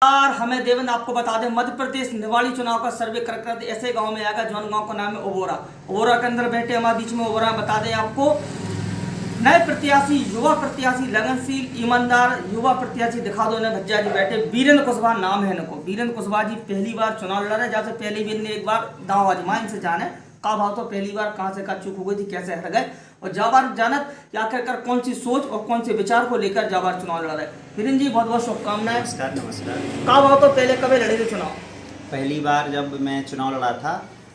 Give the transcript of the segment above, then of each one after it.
यार हमें देवेंद्र आपको बता दें, मध्य प्रदेश निवाड़ी चुनाव का सर्वे कर ऐसे गांव में आएगा जौन गांव का नाम है ओबोरा। ओबोरा के अंदर बैठे हमारे बीच में ओबोरा बता दें आपको नए प्रत्याशी, युवा प्रत्याशी, लगनशील, ईमानदार युवा प्रत्याशी दिखा दो। भज्जा जी बैठे, वीरेंद्र कुशवाहा नाम है इनको। वीरेंद्र कुशवाहा जी पहली बार चुनाव लड़ रहे, जैसे पहले भी इनने एक बार दाव आजमा, इनसे जाने का भाव तो पहली बार कहां से का चूक हो गई थी, कैसे हट गए और जाबार जानत या आखिरकार कौन सी सोच और कौन से विचार को लेकर जाबार चुनाव लड़ रहे। वीरेंद्र जी बहुत बहुत शुभकामनाएं। नमस्कार। नमस्कार। का भाव तो पहले कभी लड़े थे चुनाव? पहली बार जब मैं चुनाव लड़ा था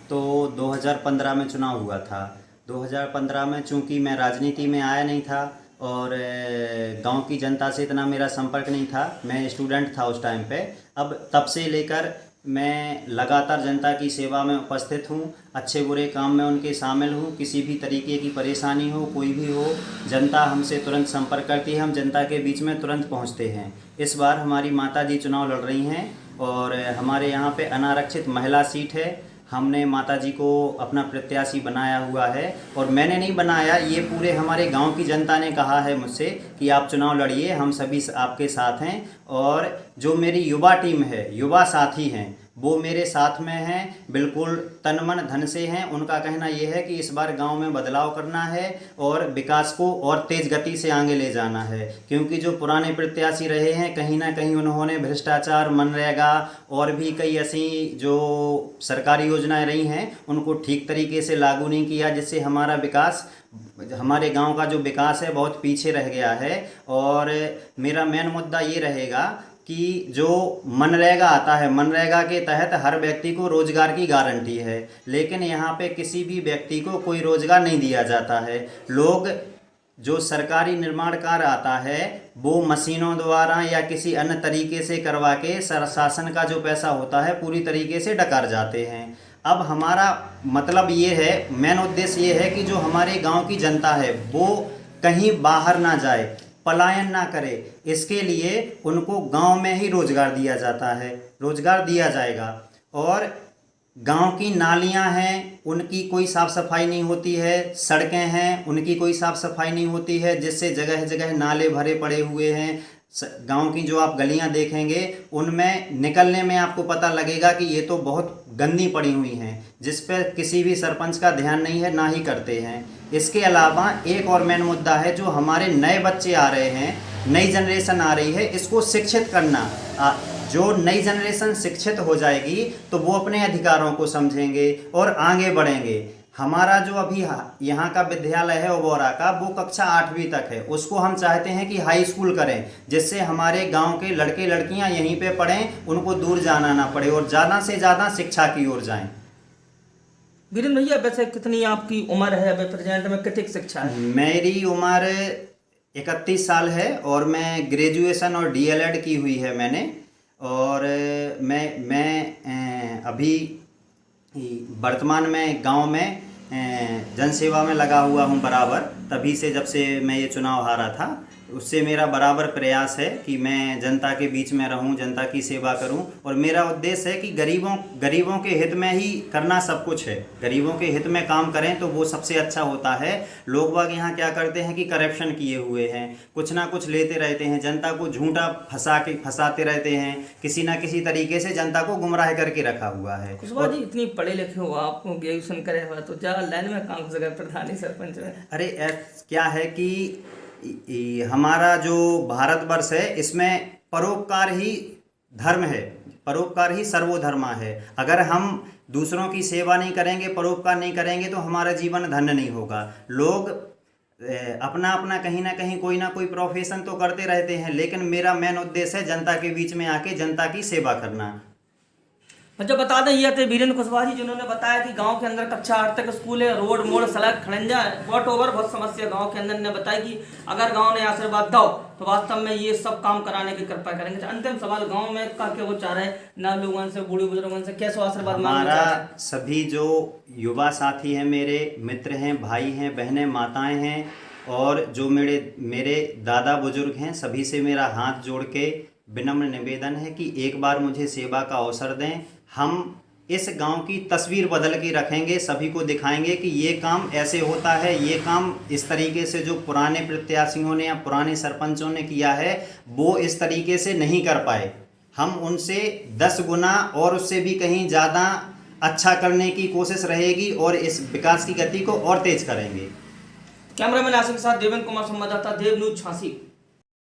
तो 2015 में चुनाव हुआ था। 2015 में चूंकि मैं राजनीति में आया नहीं था और गांव की जनता से इतना मेरा संपर्क नहीं था, मैं स्टूडेंट था उस टाइम पे। अब तब से लेकर मैं लगातार जनता की सेवा में उपस्थित हूँ, अच्छे बुरे काम में उनके शामिल हूँ। किसी भी तरीके की परेशानी हो, कोई भी हो, जनता हमसे तुरंत संपर्क करती है, हम जनता के बीच में तुरंत पहुँचते हैं। इस बार हमारी माता जी चुनाव लड़ रही हैं और हमारे यहाँ पे अनारक्षित महिला सीट है। हमने माता जी को अपना प्रत्याशी बनाया हुआ है और मैंने नहीं बनाया, ये पूरे हमारे गांव की जनता ने कहा है मुझसे कि आप चुनाव लड़िए, हम सभी आपके साथ हैं। और जो मेरी युवा टीम है, युवा साथी हैं, वो मेरे साथ में हैं, बिल्कुल तन मन धन से हैं। उनका कहना ये है कि इस बार गांव में बदलाव करना है और विकास को और तेज़ गति से आगे ले जाना है, क्योंकि जो पुराने प्रत्याशी रहे हैं कहीं ना कहीं उन्होंने भ्रष्टाचार, मनरेगा और भी कई ऐसी जो सरकारी योजनाएं रही हैं उनको ठीक तरीके से लागू नहीं किया, जिससे हमारा विकास, हमारे गांव का जो विकास है बहुत पीछे रह गया है। और मेरा मेन मुद्दा ये रहेगा कि जो मनरेगा आता है, मनरेगा के तहत हर व्यक्ति को रोजगार की गारंटी है, लेकिन यहाँ पे किसी भी व्यक्ति को कोई रोजगार नहीं दिया जाता है। लोग जो सरकारी निर्माण कार्य आता है वो मशीनों द्वारा या किसी अन्य तरीके से करवा के शासन का जो पैसा होता है पूरी तरीके से डकार जाते हैं। अब हमारा मतलब ये है, मेन उद्देश्य ये है कि जो हमारे गांव की जनता है वो कहीं बाहर ना जाए, पलायन ना करे, इसके लिए उनको गांव में ही रोजगार दिया जाता है, रोजगार दिया जाएगा। और गांव की नालियां हैं उनकी कोई साफ़ सफाई नहीं होती है, सड़कें हैं उनकी कोई साफ़ सफाई नहीं होती है, जिससे जगह जगह नाले भरे पड़े हुए हैं। गांव की जो आप गलियां देखेंगे उनमें निकलने में आपको पता लगेगा कि ये तो बहुत गंदी पड़ी हुई हैं, जिस पर किसी भी सरपंच का ध्यान नहीं है, ना ही करते हैं। इसके अलावा एक और मेन मुद्दा है, जो हमारे नए बच्चे आ रहे हैं, नई जनरेशन आ रही है, इसको शिक्षित करना। जो नई जनरेशन शिक्षित हो जाएगी तो वो अपने अधिकारों को समझेंगे और आगे बढ़ेंगे। हमारा जो अभी यहाँ का विद्यालय है ओबोरा का, वो कक्षा 8वीं तक है, उसको हम चाहते हैं कि हाई स्कूल करें, जिससे हमारे गांव के लड़के लड़कियां यहीं पे पढ़ें, उनको दूर जाना ना पड़े और ज़्यादा से ज़्यादा शिक्षा की ओर जाएं। वीरेंद्र भैया वैसे कितनी आपकी उम्र है अभी प्रेजेंट में, कितनी शिक्षा है? मेरी उम्र 31 साल है और मैं ग्रेजुएशन और DLED की हुई है मैंने। और मैं अभी वर्तमान में गांव में जन सेवा में लगा हुआ हूं बराबर। तभी से जब से मैं ये चुनाव हारा था उससे मेरा बराबर प्रयास है कि मैं जनता के बीच में रहूं, जनता की सेवा करूं। और मेरा उद्देश्य है कि गरीबों के हित में ही करना सब कुछ है, गरीबों के हित में काम करें तो वो सबसे अच्छा होता है। लोग बाग यहाँ क्या करते हैं कि करप्शन किए हुए हैं, कुछ ना कुछ लेते रहते हैं, जनता को झूठा फंसाते रहते हैं, किसी ना किसी तरीके से जनता को गुमराह करके रखा हुआ है। कुशवाहा जी इतनी पढ़े लिखे हो, आप ग्रेजुएशन करे हुआ, तो जा लाइन में काम कर सके प्रधानी सरपंच में? अरे क्या है कि हमारा जो भारतवर्ष है इसमें परोपकार ही धर्म है, परोपकार ही सर्वधर्मा है। अगर हम दूसरों की सेवा नहीं करेंगे, परोपकार नहीं करेंगे तो हमारा जीवन धन्य नहीं होगा। लोग अपना अपना कहीं ना कहीं कोई ना कोई प्रोफेशन तो करते रहते हैं, लेकिन मेरा मेन उद्देश्य है जनता के बीच में आके जनता की सेवा करना। अच्छा बता दें, ये थे वीरेंद्र कुशवाहा जी जिन्होंने बताया कि गांव के अंदर कक्षा 8 तक स्कूल है, रोड मोड़ सड़क खड़ंजा वॉट ओवर बहुत समस्या गांव के अंदर ने बताई कि अगर गांव ने आशीर्वाद दो तो वास्तव में ये सब काम कराने की कृपा करेंगे। अंतिम सवाल, गांव में का क्या वो चाह रहे हैं ना, लोगों से, बूढ़े बुजुर्गों से कैसे आशीर्वाद मांगना? हमारा सभी जो युवा साथी हैं, मेरे मित्र हैं, भाई हैं, बहनें, माताएं हैं और जो मेरे दादा बुजुर्ग हैं, सभी से मेरा हाथ जोड़ के विनम्र निवेदन है कि एक बार मुझे सेवा का अवसर दें। हम इस गांव की तस्वीर बदल के रखेंगे, सभी को दिखाएंगे कि ये काम ऐसे होता है, ये काम इस तरीके से जो पुराने प्रत्याशियों ने या पुराने सरपंचों ने किया है वो इस तरीके से नहीं कर पाए। हम उनसे 10 गुना और उससे भी कहीं ज़्यादा अच्छा करने की कोशिश रहेगी और इस विकास की गति को और तेज करेंगे। कैमरामैन आसिफ के साथ देवेंद्र कुमार, संवाददाता देव न्यूज झांसी।